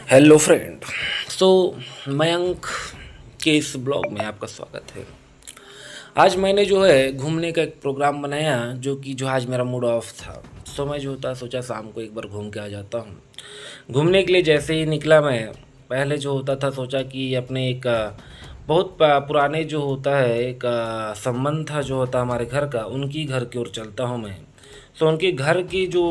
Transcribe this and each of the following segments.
Hello friend. सो मयंक के इस blog में आपका स्वागत है। आज मैंने जो है घूमने का एक प्रोग्राम बनाया जो आज मेरा मूड ऑफ था। सो मैं जो होता सोचा शाम को एक बार घूम के आ जाता हूँ। घूमने के लिए जैसे ही निकला मैं पहले जो होता था सोचा कि अपने एक बहुत पुराने जो होता है एक संबंध था जो होता हमारे घर का, उनकी घर की ओर चलता हूँ मैं। सो उनके घर की जो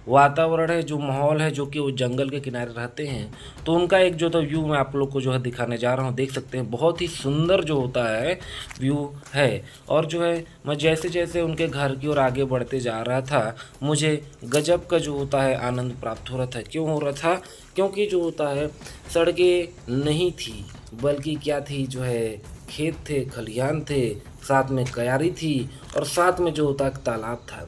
वातावरण है, जो माहौल है, जो कि वो जंगल के किनारे रहते हैं, तो उनका एक जो तो व्यू मैं आप लोग को जो है दिखाने जा रहा हूँ। देख सकते हैं बहुत ही सुंदर जो होता है व्यू है। और जो है मैं जैसे जैसे उनके घर की ओर आगे बढ़ते जा रहा था, मुझे गजब का जो होता है आनंद प्राप्त हो रहा था। क्यों हो रहा था? क्योंकि जो होता है सड़कें नहीं थी, बल्कि क्या थी जो है खेत थे, खलिहान थे, साथ में क्यारी थी और साथ में जो होता है तालाब था।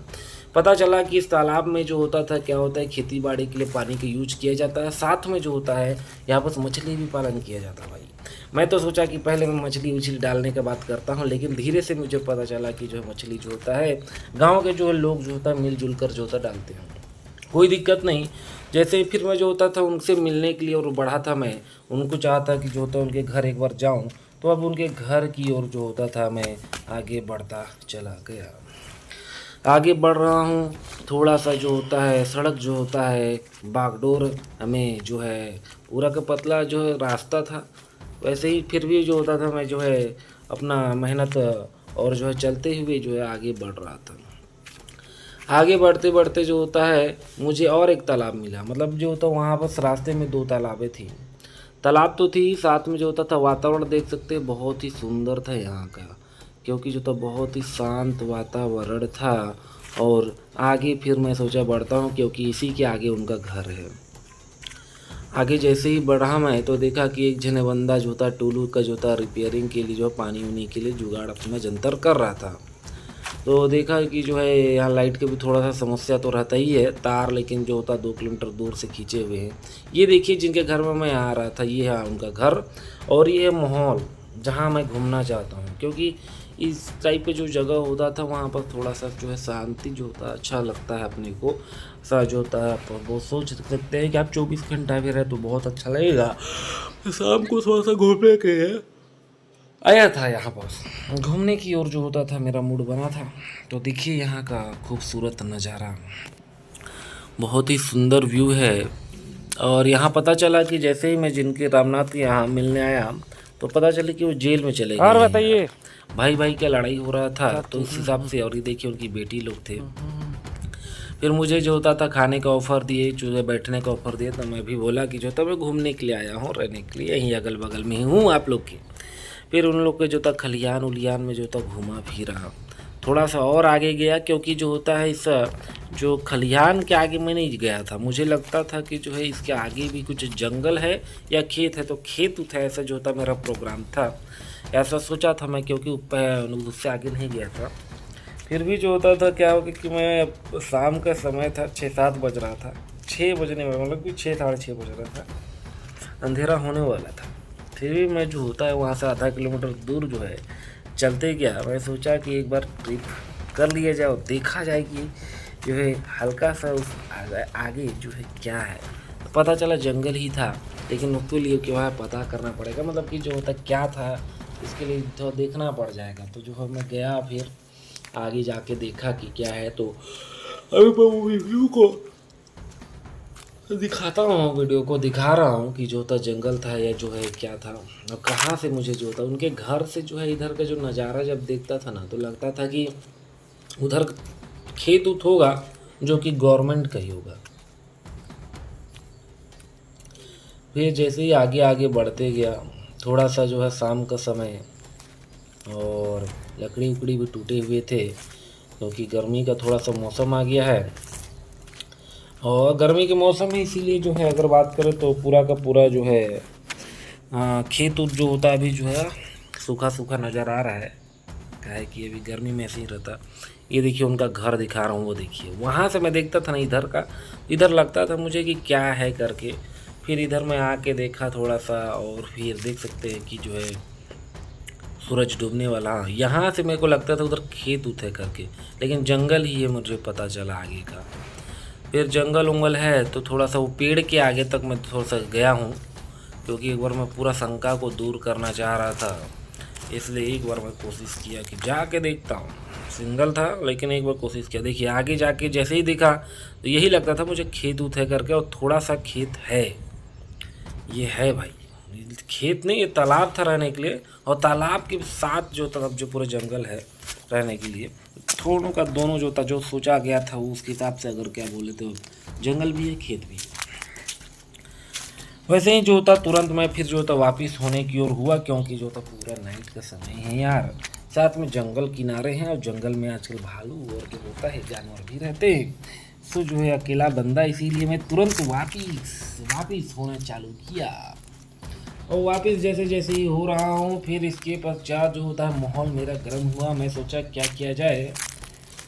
पता चला कि इस तालाब में जो होता था क्या होता है खेती बाड़ी के लिए पानी का यूज किया जाता है, साथ में जो होता है यहाँ पर मछली भी पालन किया जाता है। भाई मैं तो सोचा कि पहले मैं मछली उछली डालने का बात करता हूँ, लेकिन धीरे से मुझे पता चला कि जो है मछली जो होता है गाँव के जो है लोग जो होता है मिलजुल कर जो होता डालते हैं, कोई दिक्कत नहीं। जैसे फिर मैं जो होता था उनसे मिलने के लिए और बढ़ा था, मैं उनको चाहता कि जो होता उनके घर एक बार जाऊं, तो अब उनके घर की ओर जो होता था मैं आगे बढ़ता चला गया। आगे बढ़ रहा हूँ, थोड़ा सा जो होता है सड़क जो होता है बागडोर हमें जो है पूरा का पतला जो है रास्ता था। वैसे ही फिर भी जो होता था मैं जो है अपना मेहनत और जो है चलते हुए जो है आगे बढ़ रहा था। आगे बढ़ते बढ़ते जो होता है मुझे और एक तालाब मिला। मतलब जो होता वहाँ बस रास्ते में दो तालाबें थी। तालाब तो थी, साथ में जो होता था वातावरण देख सकते हैं बहुत ही सुंदर था यहाँ का, क्योंकि जो था बहुत ही शांत वातावरण था। और आगे फिर मैं सोचा बढ़ता हूँ, क्योंकि इसी के आगे उनका घर है। आगे जैसे ही बढ़ा मैं तो देखा कि एक जने बंदा जो था टुल्लू का जो था रिपेयरिंग के लिए जो पानी उनी के लिए जुगाड़ अपना जंतर कर रहा था। तो देखा कि जो है यहाँ लाइट का भी थोड़ा सा समस्या तो रहता ही है, तार लेकिन जो होता 2 किलोमीटर दूर से खींचे हुए हैं। ये देखिए जिनके घर में मैं आ रहा था, ये है उनका घर। और ये है माहौल जहाँ मैं घूमना चाहता हूँ, क्योंकि इस टाइप का जो जगह होता था वहाँ पर थोड़ा सा जो है शांति जो होता है अच्छा लगता है अपने को। सा जो होता है आप वो सोच सकते हैं कि आप 24 घंटा भी रहे तो बहुत अच्छा लगेगा। शाम को थोड़ा सा घूमने के लिए आया था यहाँ पर, घूमने की ओर जो होता था मेरा मूड बना था। तो देखिए यहाँ का खूबसूरत नज़ारा, बहुत ही सुंदर व्यू है। और यहाँ पता चला कि जैसे ही मैं जिनके रामनाथ के यहाँ मिलने आया, तो पता चला कि वो जेल में चले गए और हैं यार। बताइए। भाई भाई का लड़ाई हो रहा था, सब तो ठीक। उस हिसाब से। और ये देखिए उनकी बेटी लोग थे। फिर मुझे जो होता था खाने का ऑफ़र दिए, जो बैठने का ऑफ़र दिए, तो मैं भी बोला कि जो था मैं घूमने के लिए आया हूँ, रहने के लिए यहीं अगल बगल में ही हूँ आप लोग के। फिर उन लोग के जो था खलिहान उलियान में जो था घूमा फिरा, थोड़ा सा और आगे गया, क्योंकि जो होता है इस जो खलिहान के आगे मैं नहीं गया था। मुझे लगता था कि जो है इसके आगे भी कुछ जंगल है या खेत है, तो खेत था, ऐसा जो था मेरा प्रोग्राम था, ऐसा सोचा था मैं, क्योंकि ऊपर उससे आगे नहीं गया था। फिर भी जो होता था क्या हो कि मैं शाम का समय था, 6-7 बज रहा था, 6 बजने में मतलब कि 6 साढ़े 6 बज रहा था, अंधेरा होने वाला था। फिर भी मैं जो होता है वहाँ से आधा किलोमीटर दूर जो है चलते गया। मैं सोचा कि एक बार ट्रिप कर लिया जाए और देखा जाए कि जो है हल्का सा उस आगे जो है क्या है। तो पता चला जंगल ही था, लेकिन उसके लिए क्या है पता करना पड़ेगा, मतलब कि जो होता क्या था इसके लिए तो देखना पड़ जाएगा। तो जो है मैं गया, फिर आगे जाके देखा कि क्या है। तो अभी मैं वो व्यू को दिखाता हूँ, वीडियो को दिखा रहा हूँ कि जो था जंगल था या जो है क्या था, और कहाँ से मुझे जो था उनके घर से जो है इधर का जो नज़ारा जब देखता था ना, तो लगता था कि उधर खेत उत होगा जो कि गवर्नमेंट का ही होगा। फिर जैसे ही आगे आगे बढ़ते गया, थोड़ा सा जो है शाम का समय, और लकड़ी उकड़ी भी टूटे हुए थे, क्योंकि गर्मी का थोड़ा सा मौसम आ गया है। और गर्मी के मौसम में इसीलिए जो है अगर बात करें तो पूरा का पूरा जो है खेत उत जो होता है अभी जो है सूखा सूखा नज़र आ रहा है। क्या है कि अभी गर्मी में ऐसे ही रहता। ये देखिए उनका घर दिखा रहा हूँ, वो देखिए वहाँ से मैं देखता था ना इधर का, इधर लगता था मुझे कि क्या है करके। फिर इधर मैं आके देखा थोड़ा सा, और फिर देख सकते हैं कि जो है सूरज डूबने वाला। हाँ, यहाँ से मेरे को लगता था उधर खेत उत है करके, लेकिन जंगल ही है, मुझे पता चला आगे का। फिर जंगल उंगल है तो थोड़ा सा वो पेड़ के आगे तक मैं थोड़ा सा गया हूँ, क्योंकि एक बार मैं पूरा शंका को दूर करना चाह रहा था, इसलिए एक बार मैं कोशिश किया कि जाके देखता हूँ। सिंगल था लेकिन एक बार कोशिश किया। देखिए आगे जाके जैसे ही देखा तो यही लगता था मुझे खेत उत है करके, और थोड़ा सा खेत है, ये है भाई, खेत नहीं, ये तालाब था रहने के लिए, और तालाब के साथ जो तरफ जो पूरा जंगल है रहने के लिए, थोड़ों का दोनों जो था जो सोचा गया था वो उसके हिसाब से अगर क्या बोले तो जंगल भी है खेत भी है। वैसे ही जो होता तुरंत मैं फिर जो होता वापस होने की ओर हुआ, क्योंकि जो था पूरा नाइट का समय है यार, साथ में जंगल किनारे हैं, और जंगल में आजकल भालू और जो होता है जानवर भी रहते हैं, तो जो है अकेला बंदा, इसीलिए मैं तुरंत वापिस होना चालू किया। और वापस जैसे जैसे ही हो रहा हूँ, फिर इसके पश्चात जो होता है माहौल मेरा गर्म हुआ। मैं सोचा क्या किया जाए,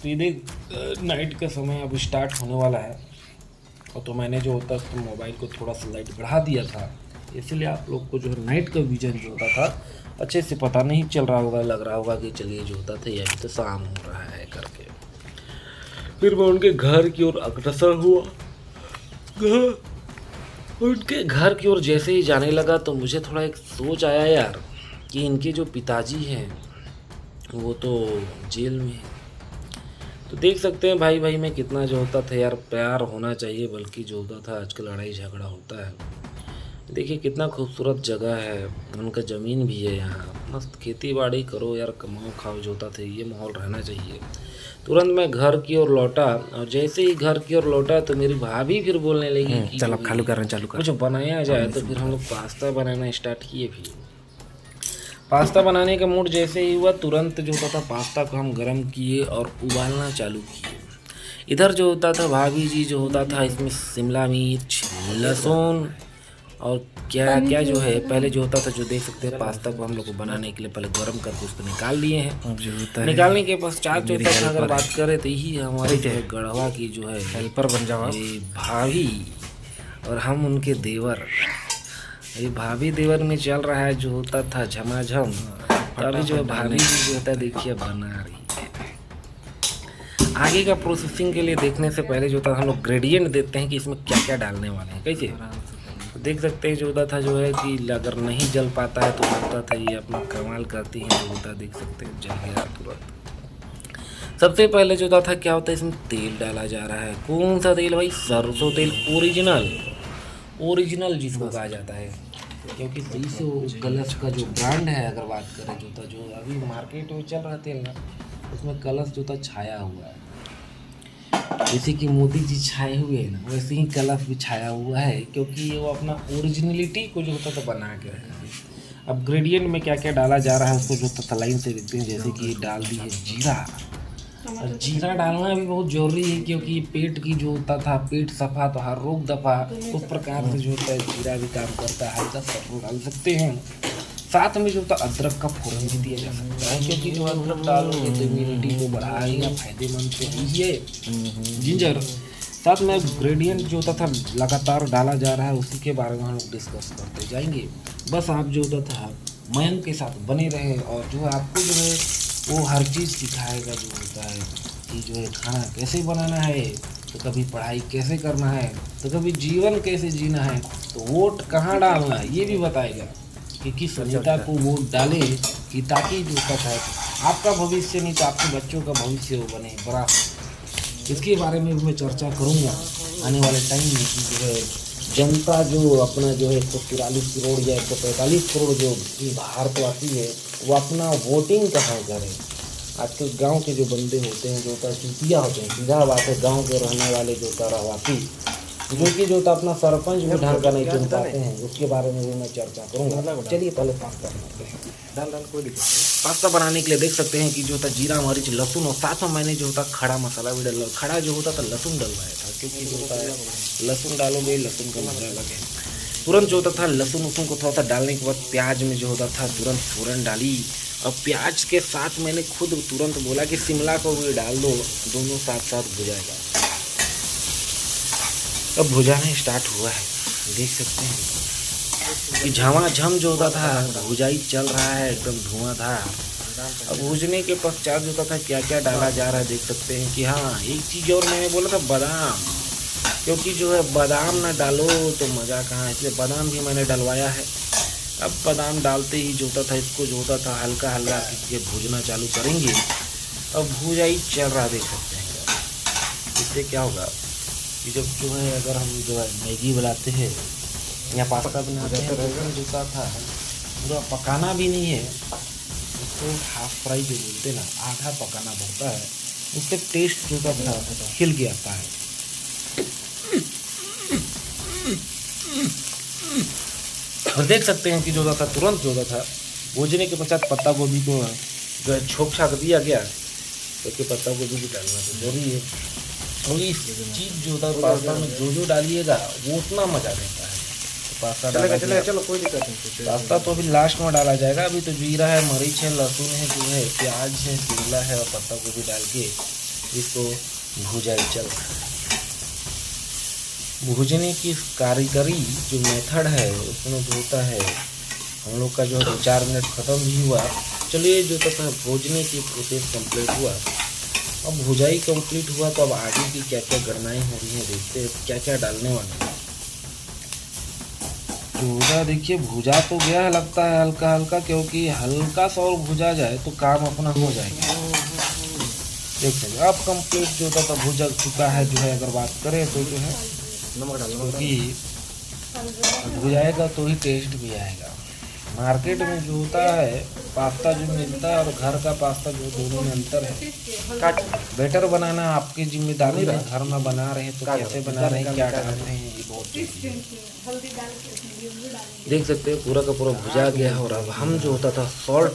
तो ये देख नाइट का समय अब स्टार्ट होने वाला है, और तो मैंने जो होता तो मोबाइल को थोड़ा सा लाइट बढ़ा दिया था, इसलिए आप लोग को जो है नाइट का विजन जो होता था अच्छे से पता नहीं चल रहा होगा, लग रहा होगा कि चलिए जो होता था ये अभी तो शाम हो रहा है करके। फिर मैं उनके घर की ओर अग्रसर हुआ। उनके घर की ओर जैसे ही जाने लगा तो मुझे थोड़ा एक सोच आया यार, कि इनके जो पिताजी हैं वो तो जेल में है। तो देख सकते हैं भाई भाई में कितना जो होता था यार प्यार होना चाहिए, बल्कि जो होता था आजकल लड़ाई झगड़ा होता है। देखिए कितना खूबसूरत जगह है, उनका ज़मीन भी है यहाँ, मस्त खेती बाड़ी करो यार, कमाओ खाओ, जो होता था ये माहौल रहना चाहिए। तुरंत मैं घर की ओर लौटा, और जैसे ही घर की ओर लौटा तो मेरी भाभी फिर बोलने लगी कि चल अब खालू करना चालू कर। कुछ बनाया जाए, तो फिर हम लोग पास्ता बनाना स्टार्ट किए। फिर पास्ता बनाने का मूड जैसे ही हुआ, तुरंत जो होता था पास्ता को हम गर्म किए और उबालना चालू किए। इधर जो होता था भाभी जी जो होता था इसमें शिमला मिर्च, लहसुन और क्या क्या जो है, पहले जो होता था जो देख सकते हैं पास्ता को हम लोग को बनाने के लिए पहले गर्म करके उसको निकाल लिए हैं। अब जो होता है निकालने के पश्चात जो होता था अगर बात करें तो यही हमारे जो है गढ़वा की जो है हेल्पर बन जाओ। ये भाभी और हम उनके देवर, ये भाभी देवर में चल रहा है जो होता था झमाझम। तो अभी जो है भाभी जी जो होता है देखिए बना रही है। आगे का प्रोसेसिंग के लिए देखने से पहले जो होता है हम लोग ग्रेडियंट देते हैं कि इसमें क्या क्या डालने वाले हैं। कैसे तो देख सकते हैं जो होता था जो है कि अगर नहीं जल पाता है तो होता था ये अपना कमाल करती है, जो होता देख सकते हैं जल गया तुरंत। सबसे पहले जो होता था क्या होता है इसमें तेल डाला जा रहा है। कौन सा तेल भाई? सरसों तेल, ओरिजिनल जिसको कहा जाता है, क्योंकि 300 कलश का जो ब्रांड है अगर बात करें जो अभी मार्केट में चल रहा तेल ना, उसमें कलश जो था छाया हुआ है। जैसे कि मोदी जी छाए हुए हैं ना, वैसे ही कलश भी छाया हुआ है, क्योंकि वो अपना ओरिजिनलिटी को जो होता था बना के रखा है। अब ग्रेडियंट में क्या क्या डाला जा रहा है उसको जो होता था लाइन से देखते हैं। जैसे कि डाल दी है जीरा, और जीरा डालना भी बहुत ज़रूरी है, क्योंकि पेट की जो होता था पेट सफा तो हर रोग दफा, उस प्रकार से जो होता है जीरा भी काम करता है। हल्का सरसों डाल सकते हैं, साथ में जो होता है अदरक का फोरन भी दिया जा सकता है, क्योंकि जो अदरक डालोगे तो इम्यूनिटी को बढ़ाएगा, फायदेमंद तो है। जिंजर साथ में ग्रेडियंट जो होता था लगातार डाला जा रहा है, उसी के बारे में हम लोग डिस्कस करते जाएंगे। बस आप जो होता था मयंक के साथ बने रहे, और जो है आपको जो है वो हर चीज़ सिखाएगा जो होता है कि जो है खाना कैसे बनाना है, तो कभी पढ़ाई कैसे करना है, तो कभी जीवन कैसे जीना है, तो वोट कहाँ डालना है ये भी बताएगा कि किस नेता को वोट डाले, कि ताकि जो होता है आपका भविष्य नहीं तो आपके बच्चों का भविष्य वो बने बड़ा। इसके बारे में भी मैं चर्चा करूँगा आने वाले टाइम में, कि जो है जनता जो अपना जो है 143 करोड़ या 145 करोड़ जो भारतवासी है वो अपना वोटिंग कहाँ करें। आजकल गांव के जो बंदे होते हैं जो होता है चुतिया होते हैं, सीधा बात है, गांव के रहने वाले जो होता रहवासी जो कि जो होता अपना सरपंच भी ढंग का नहीं चुन पाते हैं, उसके बारे में भी मैं चर्चा करूँगा। चलिए पहले पास्ता बनाते हैं। डाल कोई दिक्कत नहीं। पास्ता बनाने के लिए देख सकते हैं कि जो होता जीरा मरीच लहसुन, और साथ में मैंने जो होता खड़ा मसाला भी डाला। खड़ा जो होता था लहसुन डलवाया था, क्योंकि जो होता है लहसुन डालोगे लहसुन का मजा अलग है। तुरंत जो होता था लहसुन उसुन को थोड़ा सा डालने के बाद प्याज में जो होता था तुरंत फ़ौरन डाली, और प्याज के साथ मैंने खुद तुरंत बोला कि शिमला को भी डाल दो, दोनों साथ साथ भुजाएगा। अब भुजाना स्टार्ट हुआ है, देख सकते हैं कि झमाझम जो होता था भुजाई चल रहा है एकदम धुआंधार। अब भूजने के पश्चात जो होता था क्या क्या डाला जा रहा है देख सकते हैं कि हाँ एक चीज़ और मैंने बोला था बादाम, क्योंकि जो है बादाम ना डालो तो मज़ा कहाँ, इसलिए बादाम भी मैंने डलवाया है। अब बादाम डालते ही जो होता था, इसको जो होता था हल्का हल्का करके भूजना चालू करेंगे। अब भूजा ही चल रहा, देख सकते हैं। इससे क्या होगा कि जब जो है अगर हम जो है मैगी बनाते हैं या पास्ता बनाते हैं तो जो होता था पूरा पकाना भी नहीं है, उसको हाफ फ्राई जो बोलते ना, आधा पकाना पड़ता है। उससे टेस्ट जो था खिल के आता है। और देख सकते हैं कि जो था तुरंत जो था भूजने के पश्चात पत्ता गोभी को जो है छोक छाक दिया गया, क्योंकि पत्ता गोभी भी डालना तो जरूरी है। और इस चीज़ जो होता है पास्ता में जो डालिएगा वो उतना मज़ा देता है। तो पास्ता चलेगा, चलो कोई दिक्कत नहीं। पास्ता तो अभी लास्ट में डाला जाएगा। अभी तो जीरा है, मरीच है, लहसुन है, जो है प्याज है, शिमला है और पत्ता गोभी डाल के इसको भूजा चल रहा है। भूजने की कारीगरी जो मेथड है उसमें जो होता है हम लोग का जो 4 मिनट ख़त्म भी हुआ। चलिए जो तक भूजने की प्रोसेस कंप्लीट हुआ, अब भुजाई कंप्लीट हुआ तो अब आगे की क्या क्या गणनाएँ हो रही हैं, देखते हैं क्या क्या डालने वाले हैं। भूजा देखिए भुजा तो गया है, लगता है हल्का हल्का, क्योंकि हल्का सा और भुजा जाए तो काम अपना हो जाएगा। देख सकते अब कंप्लीट जो था भुजा चुका है। जो है अगर बात करें तो जो है नमक डालना, क्योंकि भुजाएगा तो ही टेस्ट भी आएगा। मार्केट में जो होता है पास्ता जो मिलता है और घर का पास्ता जो दोनों में अंतर है। बेटर बनाना आपकी जिम्मेदारी है। घर में बना रहे हैं तो कैसे बना रहे हैं, क्या डाल रहे हैं, ये बहुत देख सकते हैं। पूरा का पूरा भुजा गया है। और अब हम जो होता था सॉल्ट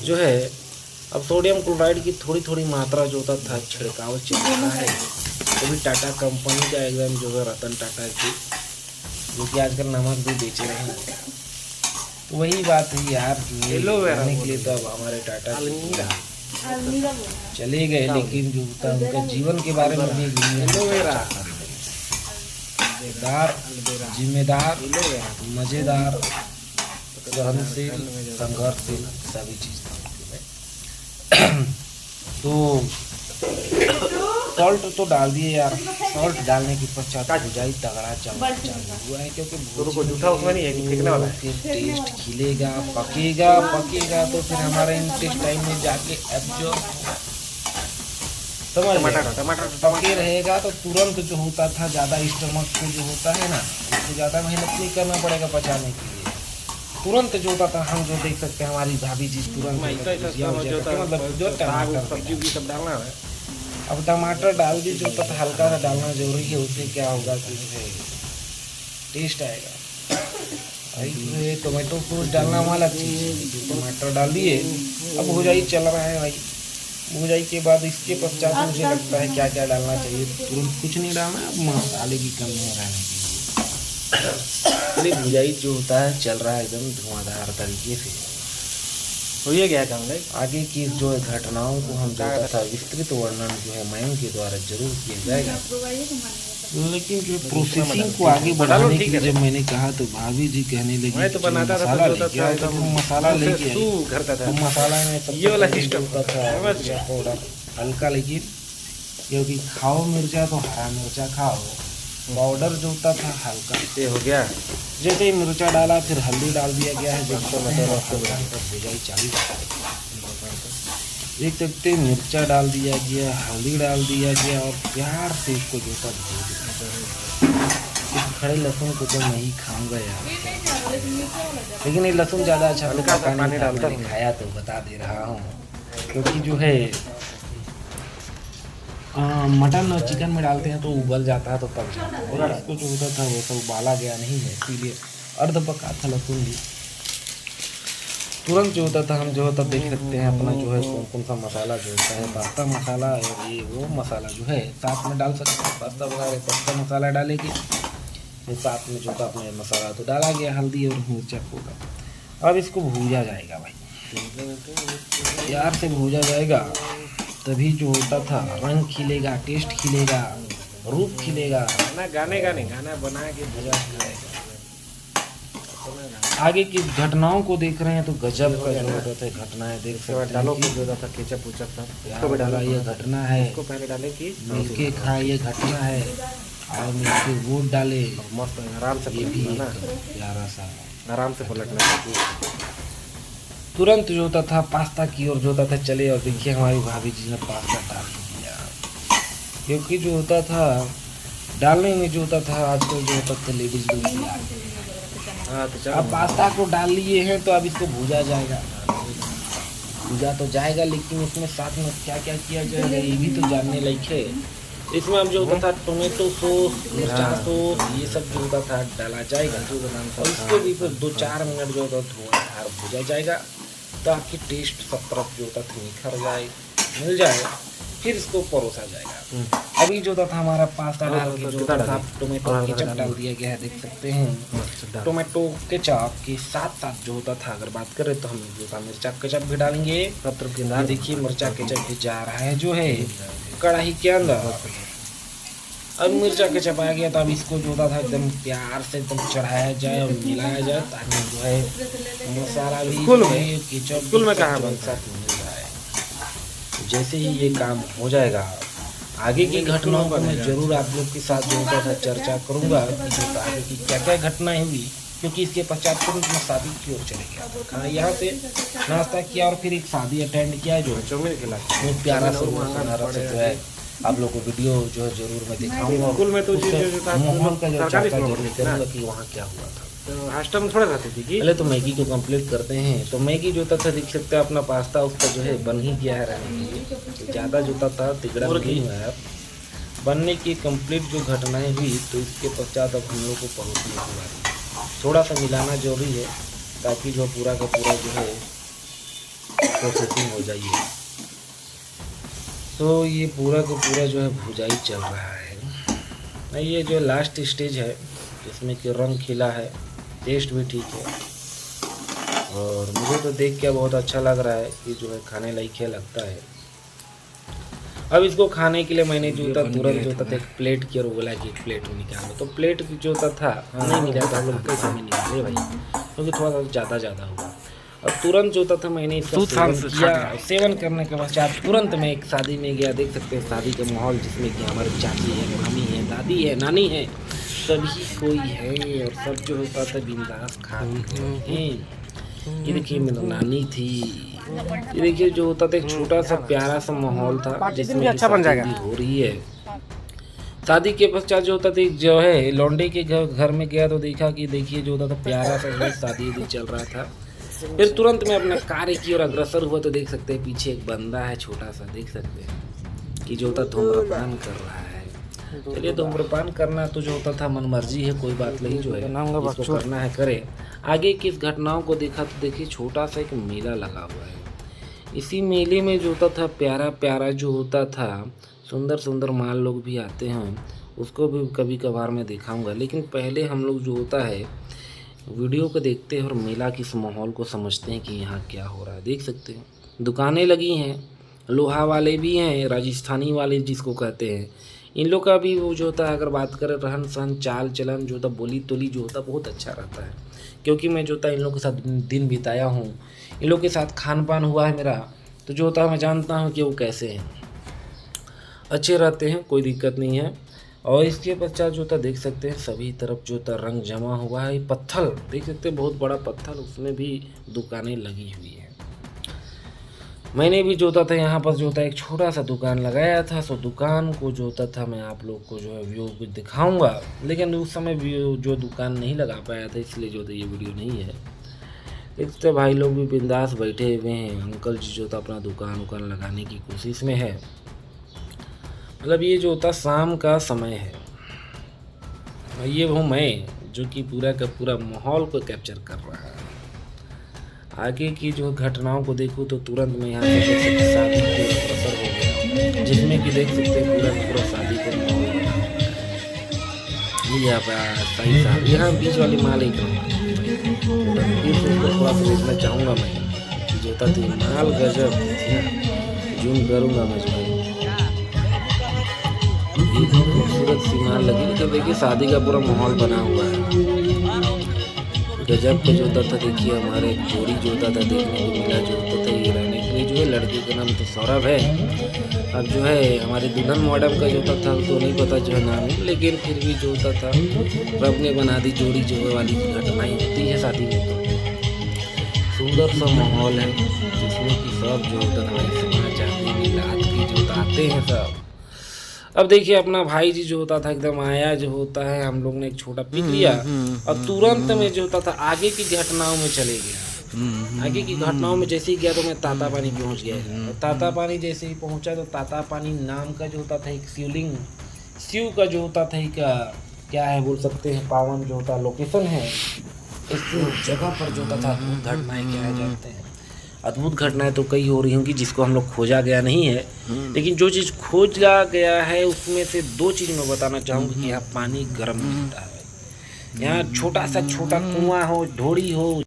जो है, अब सोडियम क्लोराइड की थोड़ी थोड़ी मात्रा जो होता था छिड़काव चल रहा है। तो भी टाटा कंपनी का एकदम जो है रतन टाटा की, जो कि आजकल नमक भी बेच रहे हैं। तो वही बात है यार, रहने के लिए तो अब हमारे टाटा चले गए, लेकिन जो होता है उनका जीवन के बारे में भी जिम्मेदार, मज़ेदार, सहनशील, संघर्षशील सभी चीज़। तो सॉल्ट तो डाल दिए यार। सॉल्ट डालने के पश्चात भुजाई तगड़ा चालू हुआ है, क्योंकि जूठा उसमें नहीं है कि फेंकने वाला है। फिर टेस्ट खिलेगा, पकेगा तो फिर हमारे इंटेस्टाइन में जाके एब्जॉर्ब टमाटर पके रहेगा। तो तुरंत जो होता था ज़्यादा स्टमक को जो होता है ना, उसको ज़्यादा मेहनत नहीं करना पड़ेगा पचाने के लिए। तुरंत जो होता था, हम जो देख सकते हैं हमारी भाभी जी तुरंत मतलब जो सब्जी भी सब डालना है। अब टमाटर डाल दी जो होता था हल्का सा डालना जरूरी है। उससे क्या होगा कि टेस्ट आएगा। भाई टोमेटो सॉस डालना वाला चीज़ है। टमाटर डाल दिए, अब भुजाई चल रहा है भाई। भुजाई के बाद इसके पश्चात मुझे लगता है क्या क्या डालना चाहिए। तुरंत कुछ नहीं डालना, अब मसाले की कमी हो रहने के लिए भुजाई जो होता है चल रहा है एकदम धुआंधार तरीके से। तो ये क्या काम है, आगे की जो है घटनाओं को हम जो था विस्तृत वर्णन जो है मैम के द्वारा जरूर किया जाएगा। लेकिन जो प्रोसेसिंग को आगे बढ़ाने के लिए जब मैंने कहा तो भाभी जी कहने लगी तो बनाता था मसाला लेके तो मसाला में ये वाला सिस्टम था पाउडर हल्का, लेकिन क्योंकि खाओ मिर्चा तो हरा मिर्चा खाओ, पाउडर जो होता था हल्का से हो गया। जैसे ही मिर्चा डाला फिर हल्दी डाल दिया गया है। भुजाई चालू देख सकते हैं, मिर्चा डाल दिया गया, हल्दी डाल दिया गया और प्यार से इसको जो था इस खड़े लहसुन को तो मैं ही खाऊंगा यार, लेकिन ये लहसुन ज़्यादा अच्छा पानी डालता खाया तो बता दे रहा हूँ। क्योंकि जो है मटन और चिकन में डालते हैं तो उबल जाता है तो पक जाता है, और इसको जो होता था वो सब उबाला गया नहीं है, इसीलिए अर्ध पका था लहसुन भी। तुरंत जो होता था हम जो होता देख सकते हैं अपना जो है कौन कौन सा मसाला जो होता है, पास्ता मसाला और ये वो मसाला जो है साथ में डाल सकते हैं। पास्ता बना रहे पास्ता मसाला डालेगी, फिर साथ में जो था अपने मसाला तो डाला गया, हल्दी और मिर्चा होगा। अब इसको भूजा जाएगा भाई, प्यार से भूजा जाएगा, तभी जो होता था रंग खिलेगा, टेस्ट खिलेगा, रूप खिलेगा। गाना गाने का नहीं, गाना बना के भुजा खाएगा। आगे की घटनाओं को देख रहे हैं तो गजब का जो होता है घटना है, देख सकते हैं। डालो को जो था केचप उचप था, इसको भी डाला, ये घटना है। इसको पहले डाले कि मिलके खाए, ये घटना है। और मिलके वोट डाले, मस्त आराम से ये भी पलटना एक ना, प्यारा सा आराम से पलटना है। तुरंत जो होता था पास्ता की ओर जो होता था चले, और देखिए हमारी भाभी जी ने पास्ता डाल दिया, क्योंकि जो होता था डालने में जो होता था आजकल जो होता था लेडीज लोग भी आ गए। हाँ तो अब पास्ता को डाल लिए हैं तो अब इसको भूजा जाएगा, भूजा तो जाएगा, लेकिन इसमें साथ में क्या क्या किया जाएगा ये भी तो जानने लायक है। इसमें अब जो होता था टोमेटो सॉस, मिर्चा सॉस, ये सब जो होता था डाला जाएगा, और इसको भी फिर 2-4 मिनट जो होता धुआं भूजा जाएगा, तो आपकी टेस्ट सब तरफ जो होता था निखर जाए, मिल जाए, फिर इसको परोसा जाएगा। अभी जो था हमारा पास्ता डाल के जो था टोमेटो केचप डाल दिया गया है, देख सकते हैं। टोमेटो केचप के साथ साथ जो होता था अगर बात करें तो हम जो था मिर्चा केचप भी डालेंगे। देखिए मिर्चा केचप भी जा रहा है जो है कढ़ाई के अंदर। अब मिर्चा केचप आ गया तो अब इसको जो होता था एकदम प्यार से एकदम चढ़ाया जाए और मिलाया जाए, ताकि जो है मसाला भी केचप में कहाँ बनता है। जैसे ही ये काम हो जाएगा, आगे की घटनाओं को मैं जरूर आप लोग के साथ जो होता था चर्चा करूंगा कि जो आगे की क्या क्या घटनाएं हुई, क्योंकि इसके पश्चात तुरंत मैं शादी की ओर चले गया। खाना यहाँ से नाश्ता किया और फिर एक शादी अटेंड किया जो बहुत प्यारा सा जो है आप लोग को वीडियो जो है जरूर मैं दिखाऊंगा। माहौल का जो चर्चा जरूर करूँगा कि वहाँ क्या हुआ था। तो हॉस्टल में थोड़ा रहती थी कि पहले तो मैगी को कंप्लीट करते हैं। तो मैगी जो था देख सकते हैं अपना पास्ता उसका जो है बन ही गया है रहने के लिए, ज़्यादा जो था तिगड़ा नहीं हुआ है। बनने की कंप्लीट जो घटनाएं हुई तो इसके पश्चात अब हम लोग को परोसने की बात है। थोड़ा सा मिलाना जरूरी है ताकि जो पूरा का पूरा जो है प्रोसेसिंग हो जाइए। तो ये पूरा का पूरा जो है भुजाई चल रहा है। ये जो लास्ट स्टेज है जिसमें कि रंग खिला है, टेस्ट भी ठीक है, और मुझे तो देख के बहुत अच्छा लग रहा है कि जो है खाने लायक है लगता है। अब इसको खाने के लिए मैंने जो था तुरंत जो था एक प्लेट की और बोला कि एक प्लेट में निकालो, तो प्लेट जो था नहीं मिला था। हम लोग कैसे में निकाले भाई, क्योंकि थोड़ा सा ज़्यादा हुआ। और तुरंत जो था मैंने इसका सेवन किया। सेवन करने के पश्चात तुरंत मैं एक शादी में गया। देख सकते हैं शादी का माहौल जिसमें कि हमारे चाची है, मामी है, दादी है, नानी है, सभी कोई है और सब जो होता था बिंदास खा हैं। ये देखिए मेरी नानी थी। ये देखिए जो होता था एक छोटा सा प्यारा सा माहौल था जिसमें अच्छा बन जाएगा हो रही है। शादी के पश्चात जो होता था जो है लौंडे के घर में गया तो देखा कि देखिए जो होता था प्यारा सा शादी चल रहा था। फिर तुरंत मैं अपना कार्य की ओर अग्रसर हुआ तो देख सकते हैं पीछे एक बंदा है छोटा सा, देख सकते हैं कि जो होता धूम्रपान कर रहा है। चलिए धूम्रपान करना तो जो होता था मन मर्जी है, कोई बात नहीं, जो है इसको करना है करे। आगे की इस घटनाओं को देखा तो देखिए छोटा सा एक मेला लगा हुआ है। इसी मेले में जो होता था प्यारा प्यारा जो होता था सुंदर सुंदर माल लोग भी आते हैं, उसको भी कभी कभार मैं दिखाऊंगा। लेकिन पहले हम लोग जो होता है वीडियो को देखते हैं और मेला की इस माहौल को समझते हैं कि यहाँ क्या हो रहा है। देख सकते हैं दुकानें लगी हैं, लोहा वाले भी हैं, राजस्थानी वाले जिसको कहते हैं, इन लोग का भी वो जो होता है अगर बात करें रहन सहन चाल चलन जो होता बोली तोली जो होता बहुत अच्छा रहता है। क्योंकि मैं जो होता इन लोग के साथ दिन बिताया हूँ, इन लोग के साथ खान पान हुआ है मेरा, तो जो होता है मैं जानता हूँ कि वो कैसे हैं, अच्छे रहते हैं, कोई दिक्कत नहीं है। और इसके पश्चात जो होता देख सकते हैं सभी तरफ जो होता रंग जमा हुआ है। पत्थर देख सकते हैं बहुत बड़ा पत्थर, उसमें भी दुकानें लगी हुई है। मैंने भी जो होता था यहाँ पर जो होता एक छोटा सा दुकान लगाया था। सो दुकान को जो होता था मैं आप लोग को जो है व्यू भी दिखाऊंगा, लेकिन उस समय व्यू जो दुकान नहीं लगा पाया था इसलिए जो था ये वीडियो नहीं है। देखते भाई लोग भी बिंदास बैठे हुए हैं। अंकल जी जो होता अपना दुकान लगाने की कोशिश में है। मतलब ये जो होता शाम का समय है, ये हूँ मैं जो कि पूरा का पूरा माहौल को कैप्चर कर रहा है। आगे की जो घटनाओं को देखूँ तो तुरंत मैं यहाँ से शादी को अग्रसर हो गया, जिसमें कि देख सकते हैं पूरा शादी को माहौल बना हुआ है। यहाँ पर सही साहब यहाँ बीच वाली माल एक थोड़ा सा देखना चाहूँगा मैं जो होता थी माल गजब जूम करूँगा मैं जो है खूबसूरत सी माल लगी। लेकिन देखिए शादी का पूरा माहौल बना हुआ है। गजब का जो होता था। देखिए हमारे एक जोड़ी जो होता था देखने को मिला, जो होता था ये रहने के लिए जो है लड़के का नाम तो सौरभ है। अब जो है हमारे दुल्हन मैडम का जो होता था तो नहीं पता जो है नाम, लेकिन फिर भी जो होता था रब ने बना दी जोड़ी जो है वाली घटनाएं होती है शादी में। तो सुंदर सा माहौल है जिसमें कि सब जो होता था सोना चांदी मिलाद के जो आते हैं सब। अब देखिए अपना भाई जी जो होता था एकदम आया जो होता है, हम लोग ने एक छोटा पिक लिया और तुरंत में जो होता था आगे की घटनाओं में चले गया। आगे की घटनाओं में जैसे ही गया तो मैं ताता पानी पहुंच गया। और ताता पानी जैसे ही पहुंचा तो ताता पानी नाम का जो होता था एक शिवलिंग, शिव का जो होता था एक क्या है बोल सकते हैं पावन जो होता लोकेशन है। इस जगह पर जो होता था अद्भुत घटनाएं क्या जाते हैं। अद्भुत घटनाएं तो कई हो रही होंगी जिसको हम लोग खोजा गया नहीं है, लेकिन जो चीज़ खोजा गया है उसमें से दो चीज़ मैं बताना चाहूँगा कि यहाँ पानी गर्म मिलता है। यहाँ छोटा सा छोटा कुआं हो, ढोड़ी हो,